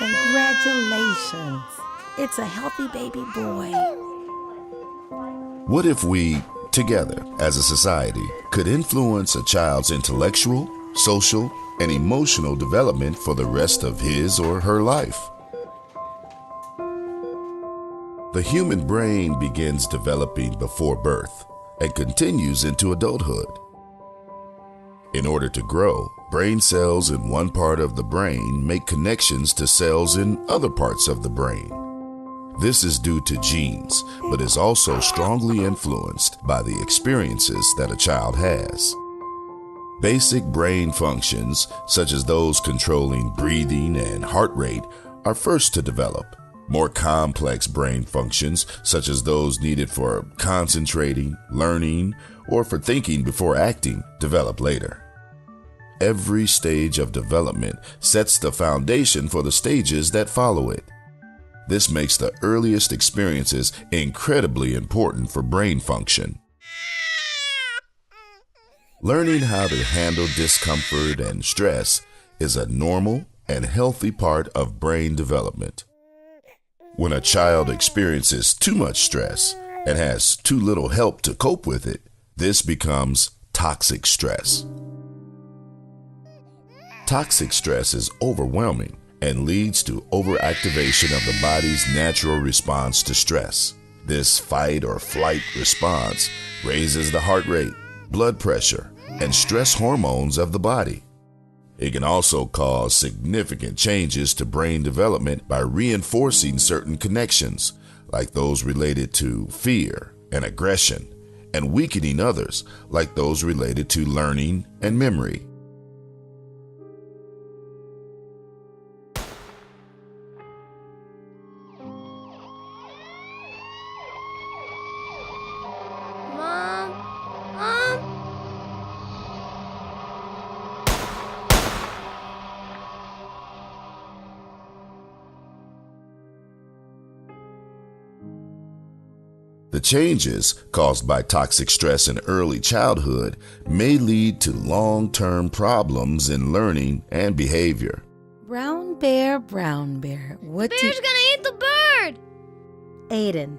Congratulations. It's a healthy baby boy. What if we, together as a society, could influence a child's intellectual, social, and emotional development for the rest of his or her life? The human brain begins developing before birth and continues into adulthood. In order to grow, brain cells in one part of the brain make connections to cells in other parts of the brain. This is due to genes, but is also strongly influenced by the experiences that a child has. Basic brain functions, such as those controlling breathing and heart rate, are first to develop. More complex brain functions, such as those needed for concentrating, learning, or for thinking before acting, develop later. Every stage of development sets the foundation for the stages that follow it. This makes the earliest experiences incredibly important for brain function. Learning how to handle discomfort and stress is a normal and healthy part of brain development. When a child experiences too much stress and has too little help to cope with it, this becomes toxic stress. Toxic stress is overwhelming and leads to overactivation of the body's natural response to stress. This fight or flight response raises the heart rate, blood pressure, and stress hormones of the body. It can also cause significant changes to brain development by reinforcing certain connections, like those related to fear and aggression, and weakening others, like those related to learning and memory. The changes caused by toxic stress in early childhood may lead to long-term problems in learning and behavior. Brown bear, what Bear's gonna eat the bird! Aiden,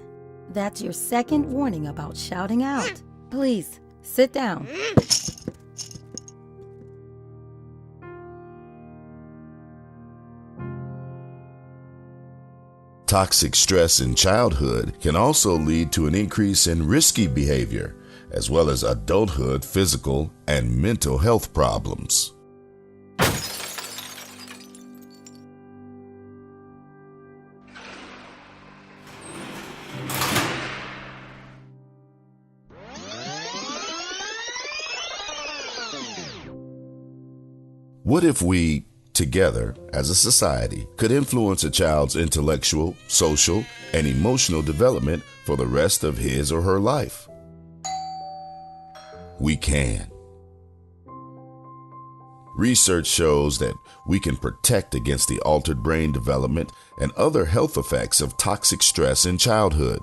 that's your second warning about shouting out. Please, sit down. Toxic stress in childhood can also lead to an increase in risky behavior, as well as adulthood physical and mental health problems. What if we, together as a society, could influence a child's intellectual, social, and emotional development for the rest of his or her life? We can. Research shows that we can protect against the altered brain development and other health effects of toxic stress in childhood.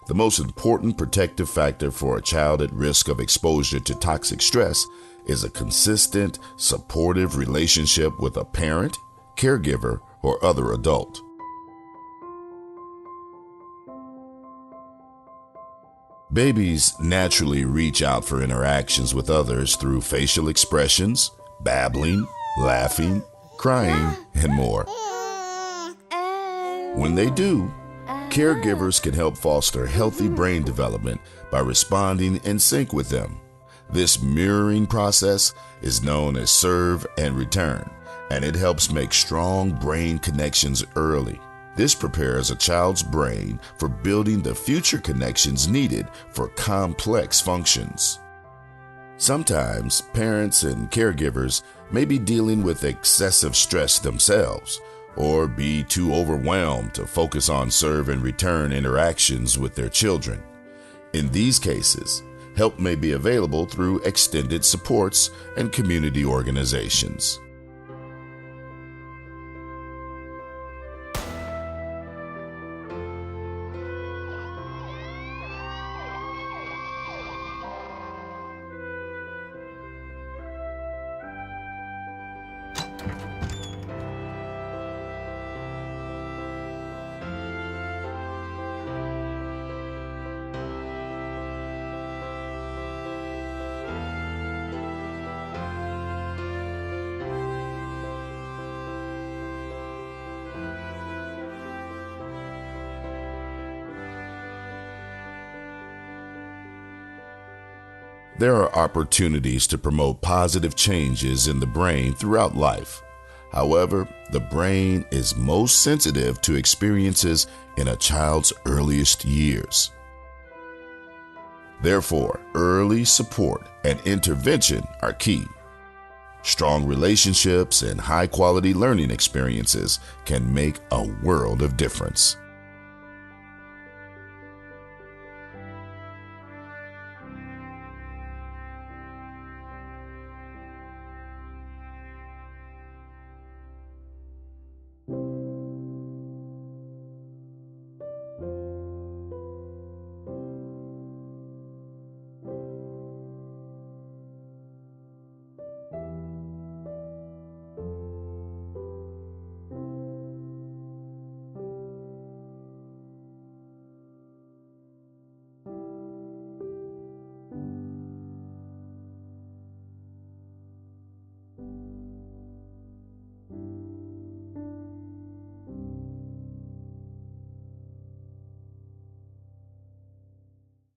The most important protective factor for a child at risk of exposure to toxic stress is a consistent, supportive relationship with a parent, caregiver, or other adult. Babies naturally reach out for interactions with others through facial expressions, babbling, laughing, crying, and more. When they do, caregivers can help foster healthy brain development by responding in sync with them. This mirroring process is known as serve and return, and it helps make strong brain connections early. This prepares a child's brain for building the future connections needed for complex functions. Sometimes parents and caregivers may be dealing with excessive stress themselves, or be too overwhelmed to focus on serve and return interactions with their children. In these cases, help may be available through extended supports and community organizations. There are opportunities to promote positive changes in the brain throughout life. However, the brain is most sensitive to experiences in a child's earliest years. Therefore, early support and intervention are key. Strong relationships and high-quality learning experiences can make a world of difference.